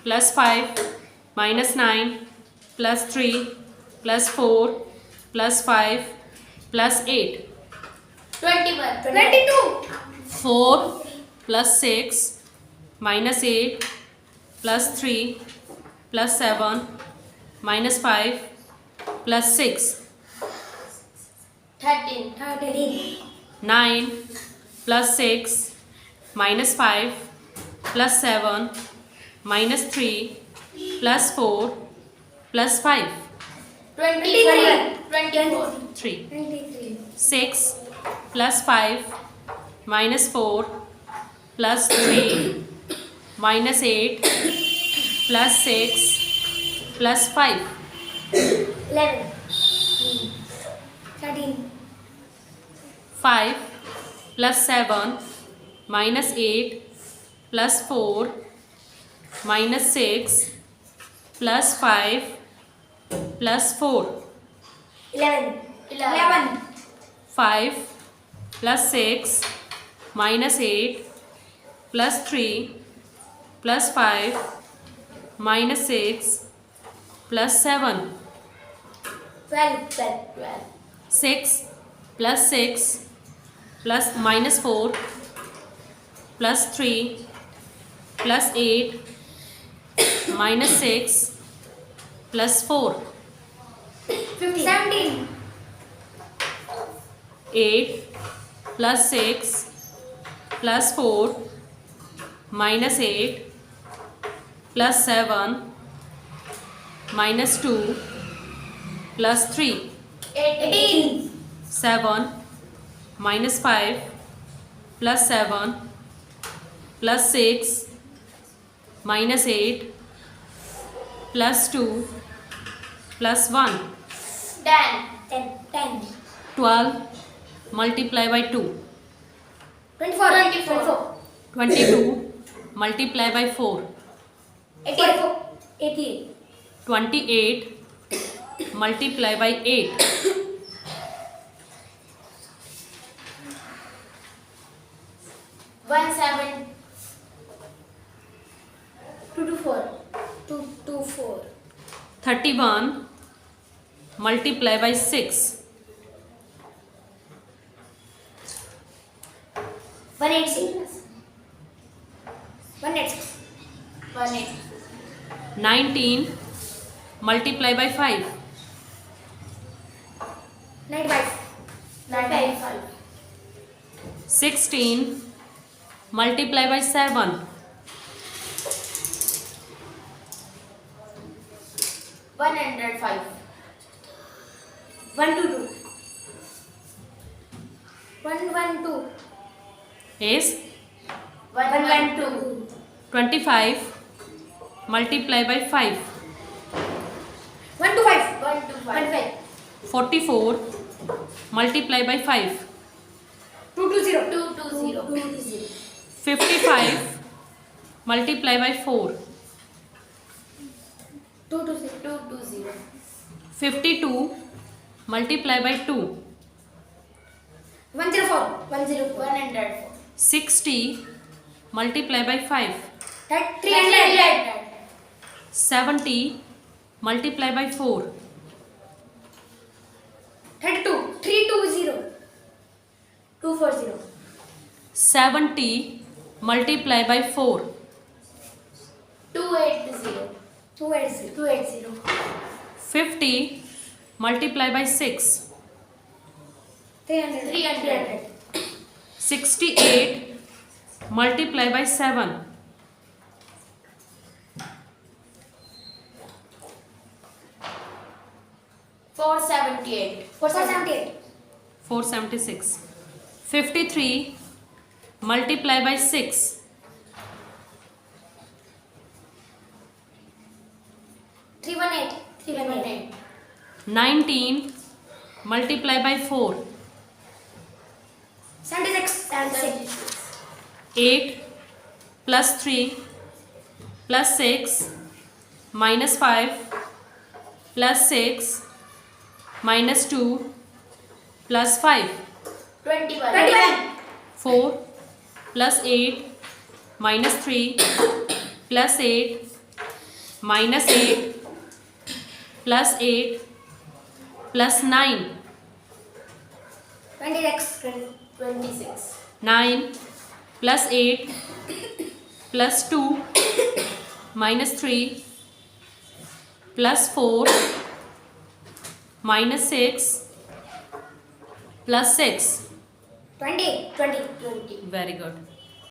plus 5 minus 9 plus 3 plus 4 plus 5 plus 8. 21. 22. 4 plus 6 minus 8 plus 3 plus 7 minus 5 plus 6. 13. 9 plus 6 minus 5 plus 7 minus 3 plus 4 plus 5. 21. 24. 3. 6 plus 5 minus 4 plus 3 minus 8 plus 6 plus 5. 11. 13. 5 plus 7 minus 8 plus 4 minus 6 plus 5 plus 4. 11. 11. 5 plus 6 minus 8 plus 3 plus 5 minus 6 plus 7. 12. 6 plus 6 plus minus 4 plus 3 plus 8 minus 6 plus 4. 17. 8 plus 6 plus 4 minus 8 plus 7 minus 2 plus 3. 18. 7 minus 5 plus 7 plus 6 minus 8 plus 2 plus 1. 10. 12 multiply by 2. 24. 22 multiply by 4. 88. 28 multiply by 8. 17. 224. 31 multiply by 6. 186. 186. 19 multiply by 5. 95. 16 multiply by 7. 105. 122. 112. Is 112. 25 multiply by 5. 125. 125. 44 multiply by 5. 220. 220. 55 multiply by 4. 220. 52 multiply by 2. 104. 104. 60 multiply by 5. 300. 70 multiply by 4. 32. 320. 240. 70 multiply by 4. 280. 280. 50 multiply by 6. 300. 68 multiply by 7. 478. 476. 53 multiply by 6. 318. 19 multiply by 4. 76. 8 plus 3 plus 6 minus 5 plus 6 minus 2 plus 5. 21. 4 plus 8 minus 3 plus 8 minus 8 plus 8 plus 9. 26. 26. 9 plus 8 plus 2 minus 3 plus 4 minus 6 plus 6. 20. 20. 20. Very good.